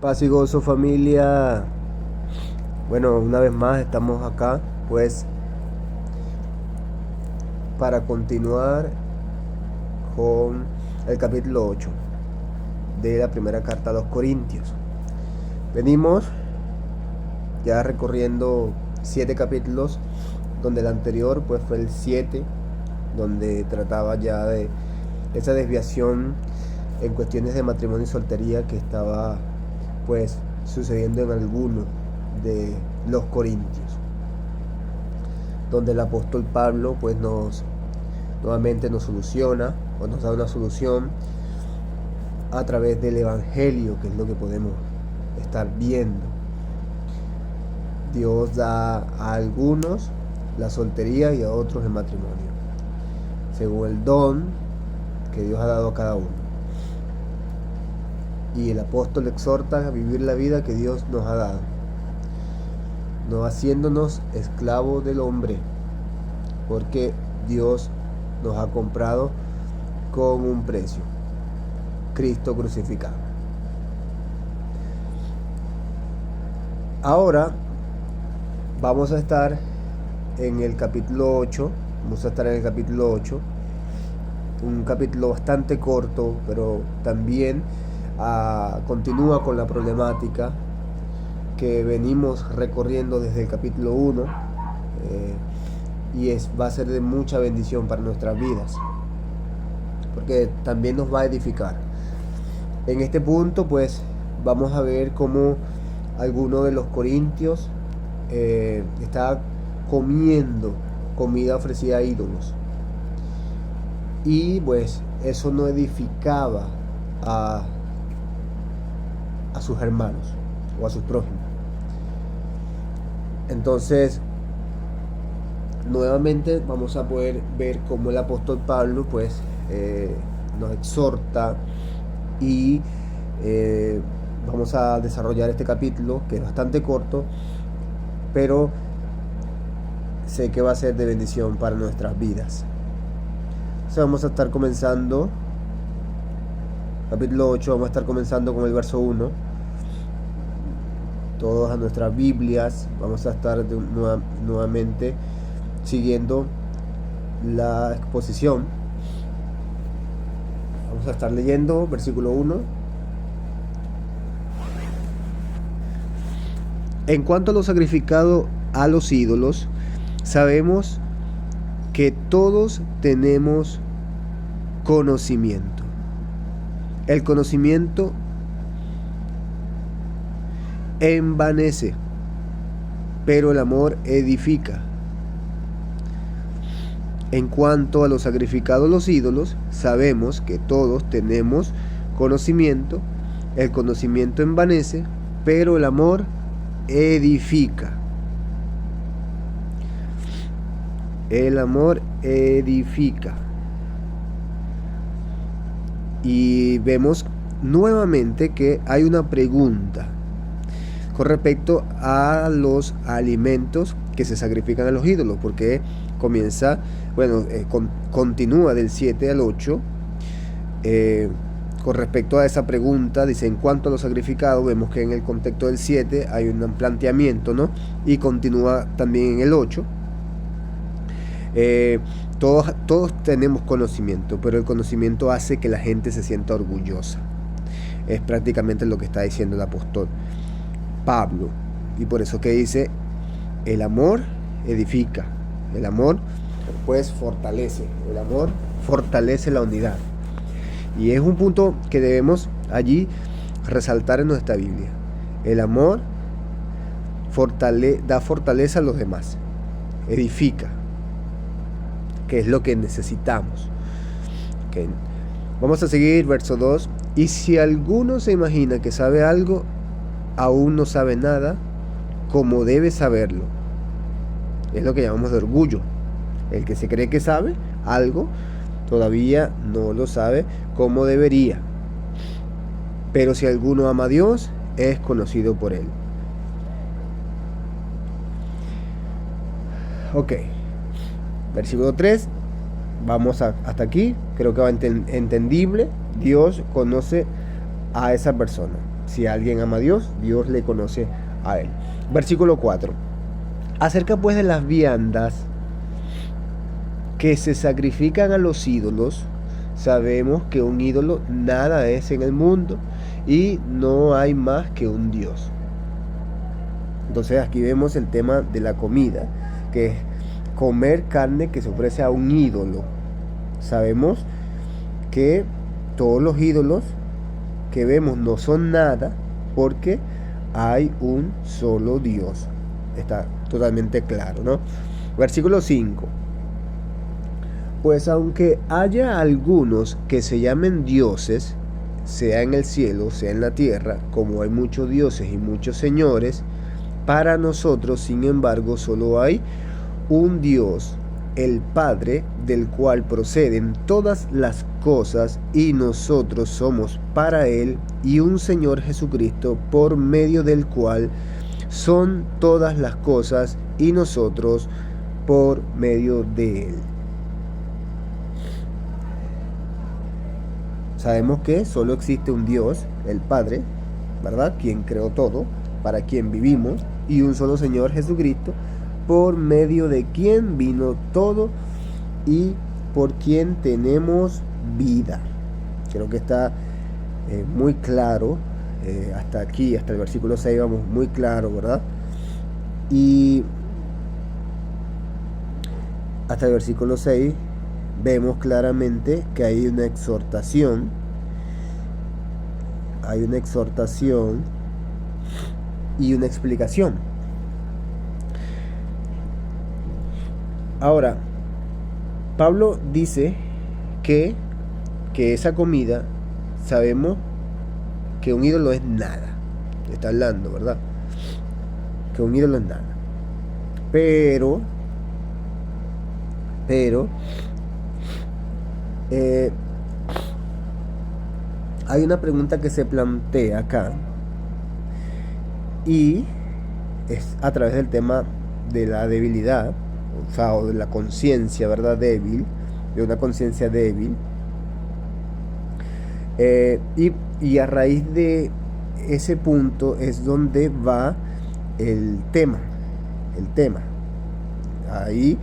Paz y gozo, familia. Bueno, una vez más estamos acá, pues, para continuar con el capítulo 8 de la primera carta a los Corintios. Venimos ya recorriendo 7 capítulos, donde el anterior pues fue el 7, donde trataba ya de esa desviación en cuestiones de matrimonio y soltería que estaba pues sucediendo en algunos de los corintios, donde el apóstol Pablo pues nuevamente nos soluciona o nos da una solución a través del evangelio, que es lo que podemos estar viendo. Dios da a algunos la soltería y a otros el matrimonio, según el don que Dios ha dado a cada uno. Y el apóstol exhorta a vivir la vida que Dios nos ha dado, no haciéndonos esclavos del hombre, porque Dios nos ha comprado con un precio: Cristo crucificado. Ahora vamos a estar en el capítulo 8. Un capítulo bastante corto, pero también continúa con la problemática que venimos recorriendo desde el capítulo 1, y va a ser de mucha bendición para nuestras vidas, porque también nos va a edificar. En este punto pues vamos a ver cómo alguno de los corintios está comiendo comida ofrecida a ídolos, y pues eso no edificaba a sus hermanos o a sus prójimos. Entonces nuevamente vamos a poder ver cómo el apóstol Pablo pues nos exhorta, y vamos a desarrollar este capítulo, que es bastante corto, pero sé que va a ser de bendición para nuestras vidas. Entonces vamos a estar comenzando capítulo 8, vamos a estar comenzando con el verso 1. Todos a nuestras Biblias, vamos a estar nuevamente siguiendo la exposición. Vamos a estar leyendo versículo 1. En cuanto a lo sacrificado a los ídolos, sabemos que todos tenemos conocimiento. El conocimiento envanece, pero el amor edifica. En cuanto a lo sacrificado a los ídolos, sabemos que todos tenemos conocimiento. El conocimiento envanece, pero el amor edifica. El amor edifica. Y vemos nuevamente que hay una pregunta con respecto a los alimentos que se sacrifican a los ídolos, porque continúa del 7 al 8. Con respecto a esa pregunta, dice: en cuanto a lo sacrificado, vemos que en el contexto del 7 hay un planteamiento, ¿no? Y continúa también en el 8. Todos tenemos conocimiento, pero el conocimiento hace que la gente se sienta orgullosa. Es prácticamente lo que está diciendo el apóstol Pablo, y por eso que dice: el amor edifica, el amor pues fortalece, el amor fortalece la unidad. Y es un punto que debemos allí resaltar en nuestra Biblia. El amor da fortaleza a los demás, edifica, que es lo que necesitamos. Okay. Vamos a seguir verso 2. Y si alguno se imagina que sabe algo, aún no sabe nada como debe saberlo. Es lo que llamamos de orgullo. El que se cree que sabe algo todavía no lo sabe como debería. Pero si alguno ama a Dios, es conocido por él. Ok, versículo 3. Vamos hasta aquí. Creo que va entendible. Dios conoce a esa persona. Si alguien ama a Dios, Dios le conoce a él. Versículo 4. Acerca pues de las viandas que se sacrifican a los ídolos, sabemos que un ídolo nada es en el mundo y no hay más que un Dios. Entonces aquí vemos el tema de la comida, que es comer carne que se ofrece a un ídolo. Sabemos que todos los ídolos que vemos no son nada porque hay un solo Dios. Está totalmente claro, ¿no? Versículo 5. Pues aunque haya algunos que se llamen dioses, sea en el cielo, sea en la tierra, como hay muchos dioses y muchos señores, para nosotros, sin embargo, solo hay un Dios, el Padre, del cual proceden todas las cosas, y nosotros somos para Él, y un Señor Jesucristo, por medio del cual son todas las cosas, y nosotros por medio de Él. Sabemos que solo existe un Dios, el Padre, ¿verdad? Quien creó todo, para quien vivimos, y un solo Señor Jesucristo, por medio de quien vino todo y por quien tenemos vida. Creo que está muy claro, hasta aquí, hasta el versículo 6 vamos muy claro, ¿verdad? Y hasta el versículo 6 vemos claramente que hay una exhortación y una explicación. Ahora, Pablo dice que esa comida, sabemos que un ídolo es nada. Está hablando, ¿verdad? Que un ídolo es nada. Pero hay una pregunta que se plantea acá, y es a través del tema de la debilidad, o de la conciencia, ¿verdad? Débil, de una conciencia débil. Y a raíz de ese punto es donde va el tema. Hay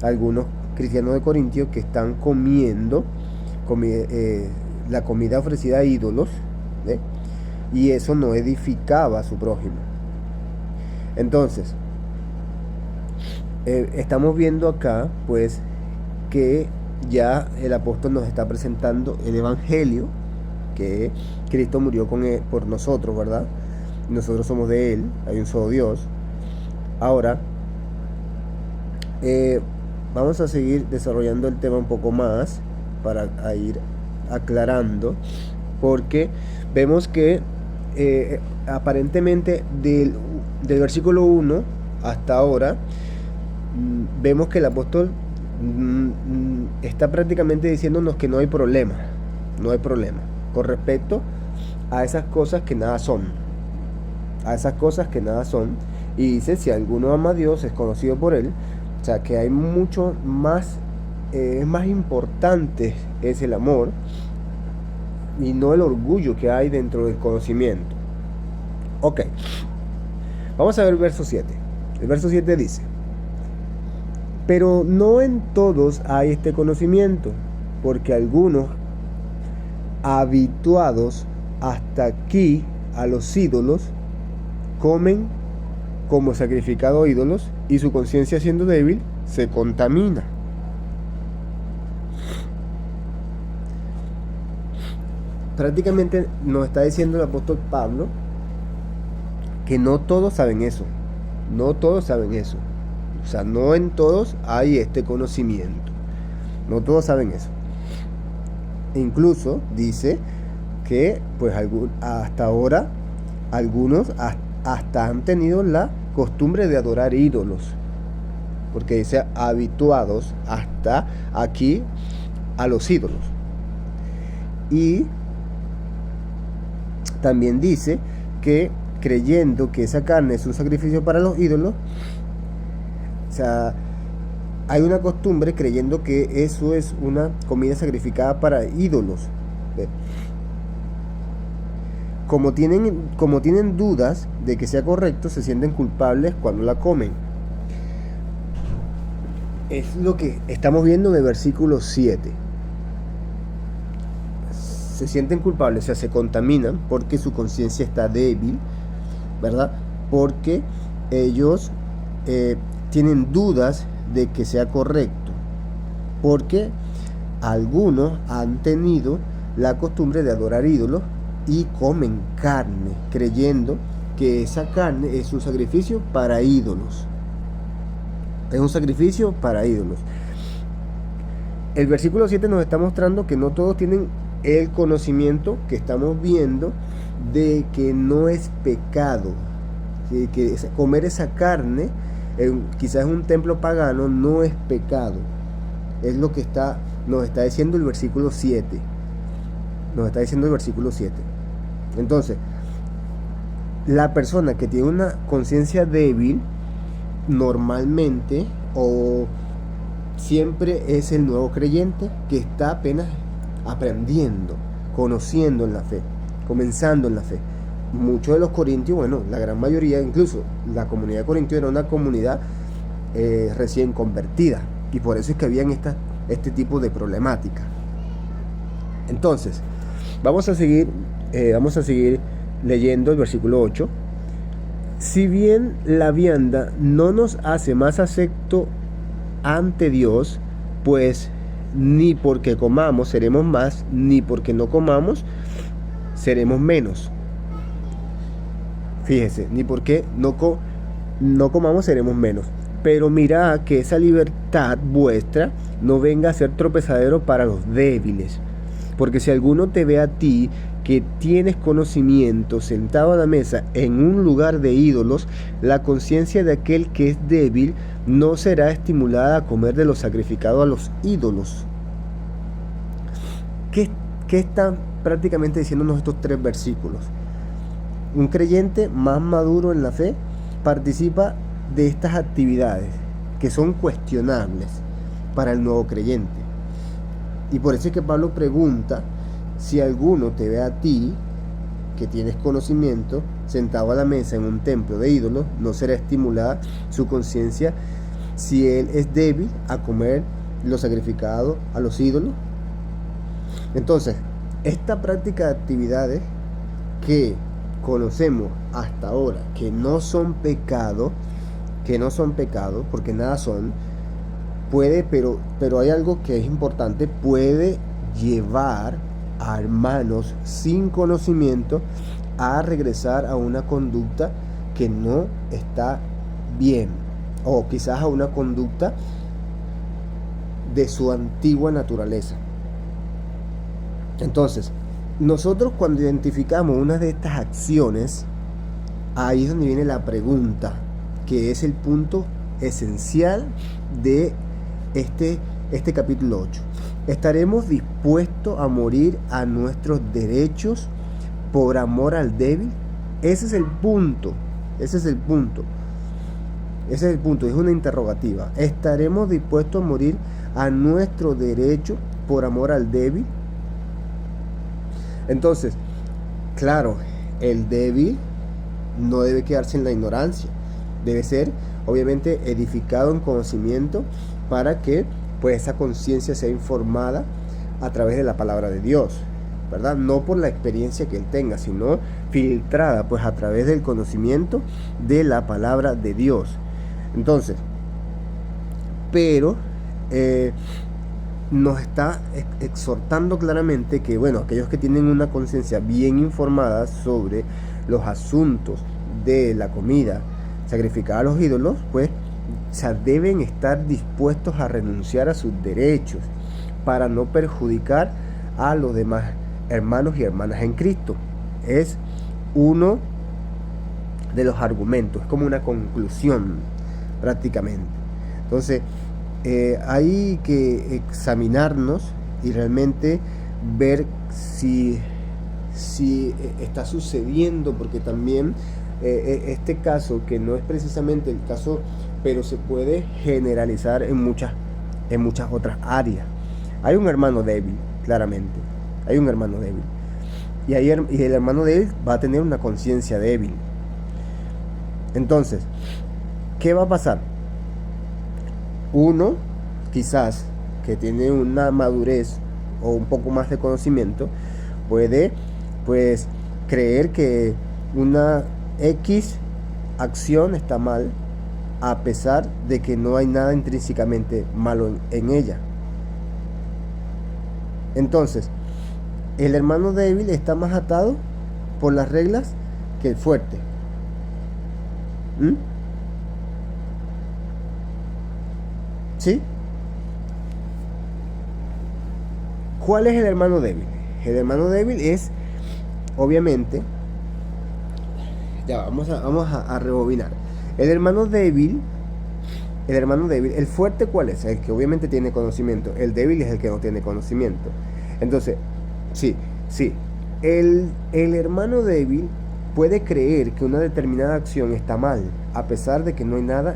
algunos cristianos de Corintios que están comiendo la comida ofrecida a ídolos, ¿eh? Y eso no edificaba a su prójimo. Entonces, estamos viendo acá, pues, que ya el apóstol nos está presentando el evangelio, que Cristo murió por nosotros, ¿verdad? Nosotros somos de Él, hay un solo Dios. Ahora, vamos a seguir desarrollando el tema un poco más para ir aclarando, porque vemos que aparentemente del versículo 1 hasta ahora, vemos que el apóstol está prácticamente diciéndonos que no hay problema con respecto a esas cosas que nada son, y dice: si alguno ama a Dios, es conocido por Él. O sea, que hay mucho más, es más importante es el amor y no el orgullo que hay dentro del conocimiento. Ok, vamos a ver el verso 7. El verso 7 dice: pero no en todos hay este conocimiento, porque algunos, habituados hasta aquí a los ídolos, comen como sacrificado a ídolos, y su conciencia, siendo débil, se contamina. Prácticamente nos está diciendo el apóstol Pablo que no todos saben eso. O sea, no en todos hay este conocimiento. No todos saben eso. E incluso dice que pues hasta ahora algunos hasta han tenido la costumbre de adorar ídolos, porque dice habituados hasta aquí a los ídolos. Y también dice que creyendo que esa carne es un sacrificio para los ídolos, o sea, hay una costumbre creyendo que eso es una comida sacrificada para ídolos. como tienen dudas de que sea correcto, se sienten culpables cuando la comen. Es lo que estamos viendo en el versículo 7. Se sienten culpables, o sea, se contaminan porque su conciencia está débil, ¿verdad? Porque ellos tienen dudas de que sea correcto, porque algunos han tenido la costumbre de adorar ídolos y comen carne, creyendo que esa carne es un sacrificio para ídolos. Es un sacrificio para ídolos. El versículo 7 nos está mostrando que no todos tienen el conocimiento que estamos viendo de que no es pecado, que comer esa carne, quizás en un templo pagano, no es pecado. Es lo que nos está diciendo el versículo 7. Nos está diciendo el versículo 7. Entonces, la persona que tiene una conciencia débil, normalmente o siempre es el nuevo creyente que está apenas aprendiendo, conociendo en la fe, comenzando en la fe. Muchos de los corintios, bueno, la gran mayoría, incluso la comunidad de Corintios era una comunidad recién convertida, y por eso es que habían este tipo de problemática. Entonces, vamos a seguir leyendo el versículo 8. Si bien la vianda no nos hace más acepto ante Dios, pues ni porque comamos seremos más, ni porque no comamos seremos menos. Fíjese, ni porque no comamos seremos menos. Pero mirad que esa libertad vuestra no venga a ser tropezadero para los débiles. Porque si alguno te ve a ti que tienes conocimiento sentado a la mesa en un lugar de ídolos, la conciencia de aquel que es débil no será estimulada a comer de lo sacrificado a los ídolos. ¿Qué están prácticamente diciéndonos estos 3 versículos? Un creyente más maduro en la fe participa de estas actividades que son cuestionables para el nuevo creyente. Y por eso es que Pablo pregunta: si alguno te ve a ti, que tienes conocimiento, sentado a la mesa en un templo de ídolos, ¿no será estimulada su conciencia si él es débil a comer lo sacrificado a los ídolos? Entonces, esta práctica de actividades que conocemos hasta ahora, que no son pecado, porque nada son, pero hay algo que es importante, puede llevar a hermanos sin conocimiento a regresar a una conducta que no está bien, o quizás a una conducta de su antigua naturaleza. Entonces, nosotros cuando identificamos una de estas acciones, ahí es donde viene la pregunta, que es el punto esencial de este capítulo 8. ¿Estaremos dispuestos a morir a nuestros derechos por amor al débil? Ese es el punto. Es una interrogativa. ¿Estaremos dispuestos a morir a nuestro derecho por amor al débil? Entonces, claro, el débil no debe quedarse en la ignorancia. Debe ser, obviamente, edificado en conocimiento para que pues esa conciencia sea informada a través de la palabra de Dios, ¿verdad? No por la experiencia que él tenga, sino filtrada pues a través del conocimiento de la palabra de Dios. Entonces, pero nos está exhortando claramente que, bueno, aquellos que tienen una conciencia bien informada sobre los asuntos de la comida sacrificada a los ídolos, pues deben estar dispuestos a renunciar a sus derechos para no perjudicar a los demás hermanos y hermanas en Cristo. Es uno de los argumentos, es como una conclusión prácticamente. Entonces, hay que examinarnos y realmente ver si está sucediendo, porque también este caso, que no es precisamente el caso, pero se puede generalizar en muchas otras áreas. Hay un hermano débil, claramente, hay un hermano débil, y el hermano de él va a tener una conciencia débil. Entonces, ¿qué va a pasar? Uno, quizás, que tiene una madurez o un poco más de conocimiento, puede, pues, creer que una X acción está mal, a pesar de que no hay nada intrínsecamente malo en ella. Entonces, el hermano débil está más atado por las reglas que el fuerte. ¿Mm? ¿Sí? ¿Cuál es el hermano débil? El hermano débil es, obviamente, ya vamos a rebobinar. El hermano débil, el fuerte, ¿cuál es? El que obviamente tiene conocimiento. El débil es el que no tiene conocimiento. Entonces, sí. El hermano débil puede creer que una determinada acción está mal, a pesar de que no hay nada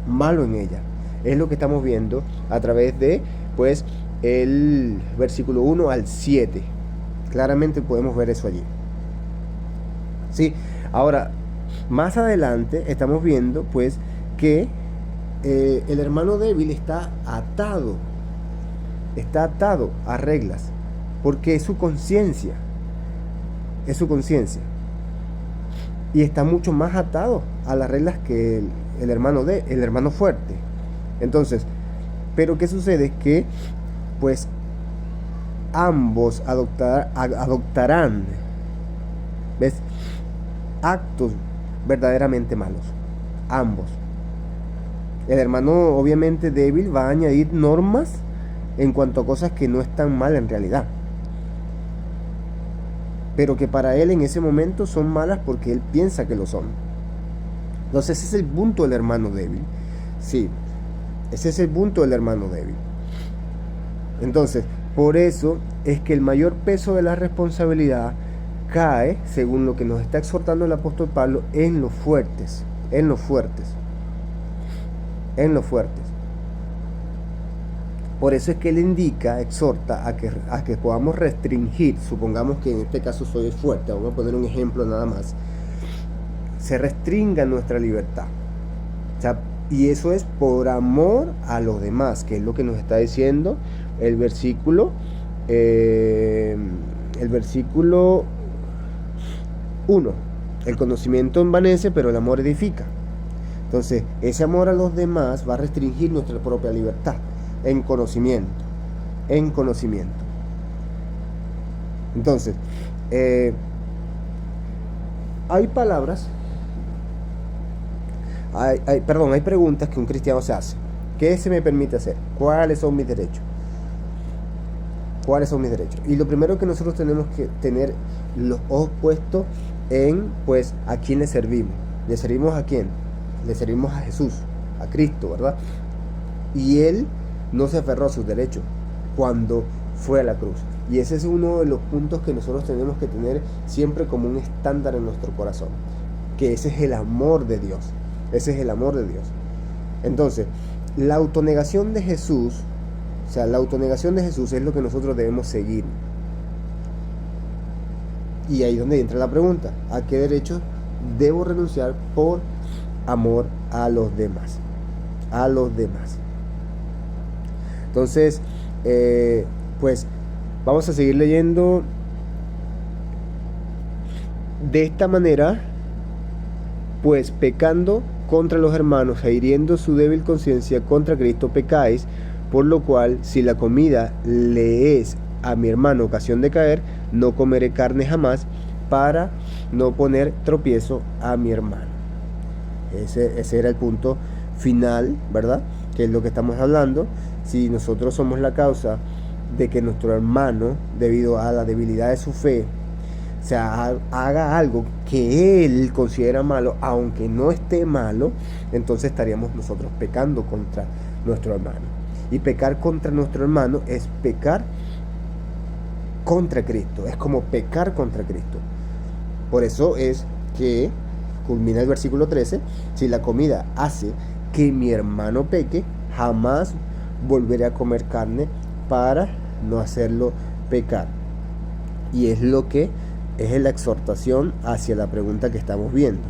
malo en ella. Es lo que estamos viendo a través de, pues, el versículo 1 al 7. Claramente podemos ver eso allí. Sí, ahora, más adelante estamos viendo, pues, que el hermano débil está atado a reglas, porque es su conciencia, y está mucho más atado a las reglas que el hermano fuerte. Entonces, pero ¿qué sucede? Que, pues, ambos adoptarán, ¿ves?, actos verdaderamente malos, ambos. El hermano obviamente débil va a añadir normas en cuanto a cosas que no están mal en realidad, pero que para él en ese momento son malas porque él piensa que lo son. Entonces ese es el punto del hermano débil. Sí, ese es el punto del hermano débil. Entonces, por eso es que el mayor peso de la responsabilidad cae, según lo que nos está exhortando el apóstol Pablo, en los fuertes. Por eso es que él exhorta a que podamos restringir. Supongamos que en este caso soy fuerte, vamos a poner un ejemplo nada más. Se restringa nuestra libertad. O sea, y eso es por amor a los demás, que es lo que nos está diciendo el versículo 1. El conocimiento envanece, pero el amor edifica. Entonces, ese amor a los demás va a restringir nuestra propia libertad en conocimiento. Entonces, hay palabras, hay preguntas que un cristiano se hace. ¿Qué se me permite hacer? ¿Cuáles son mis derechos? Y lo primero que nosotros tenemos que tener los ojos puestos en, pues, ¿a quién le servimos? ¿Le servimos a quién? Le servimos a Jesús, a Cristo, ¿verdad? Y Él no se aferró a sus derechos cuando fue a la cruz. Y ese es uno de los puntos que nosotros tenemos que tener siempre como un estándar en nuestro corazón. Que ese es el amor de Dios. Entonces, la autonegación de Jesús, es lo que nosotros debemos seguir. Y ahí es donde entra la pregunta: ¿a qué derechos debo renunciar por amor a los demás? Entonces, pues vamos a seguir leyendo. De esta manera, pues, pecando contra los hermanos e hiriendo su débil conciencia contra Cristo, pecáis, por lo cual, si la comida le es a mi hermano ocasión de caer, no comeré carne jamás, para no poner tropiezo a mi hermano. Ese era el punto final, ¿verdad? Que es lo que estamos hablando. Si nosotros somos la causa de que nuestro hermano, debido a la debilidad de su fe, o sea, haga algo que él considera malo, aunque no esté malo, entonces estaríamos nosotros pecando contra nuestro hermano. Y pecar contra nuestro hermano es pecar contra Cristo, es como pecar contra Cristo. Por eso es que culmina el versículo 13: si la comida hace que mi hermano peque, jamás volveré a comer carne para no hacerlo pecar. Y es lo que es la exhortación hacia la pregunta que estamos viendo.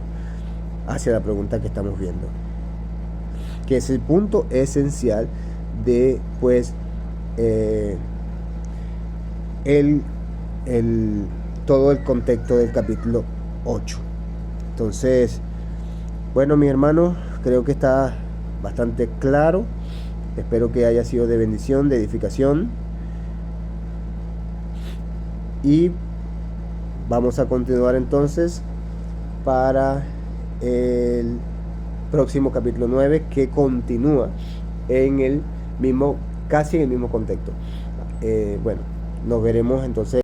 Que es el punto esencial de pues todo el contexto del capítulo 8. Entonces, bueno, mi hermano, creo que está bastante claro. Espero que haya sido de bendición, de edificación. Y vamos a continuar entonces para el próximo capítulo 9, que continúa en el mismo, casi en el mismo contexto. Bueno, nos veremos entonces.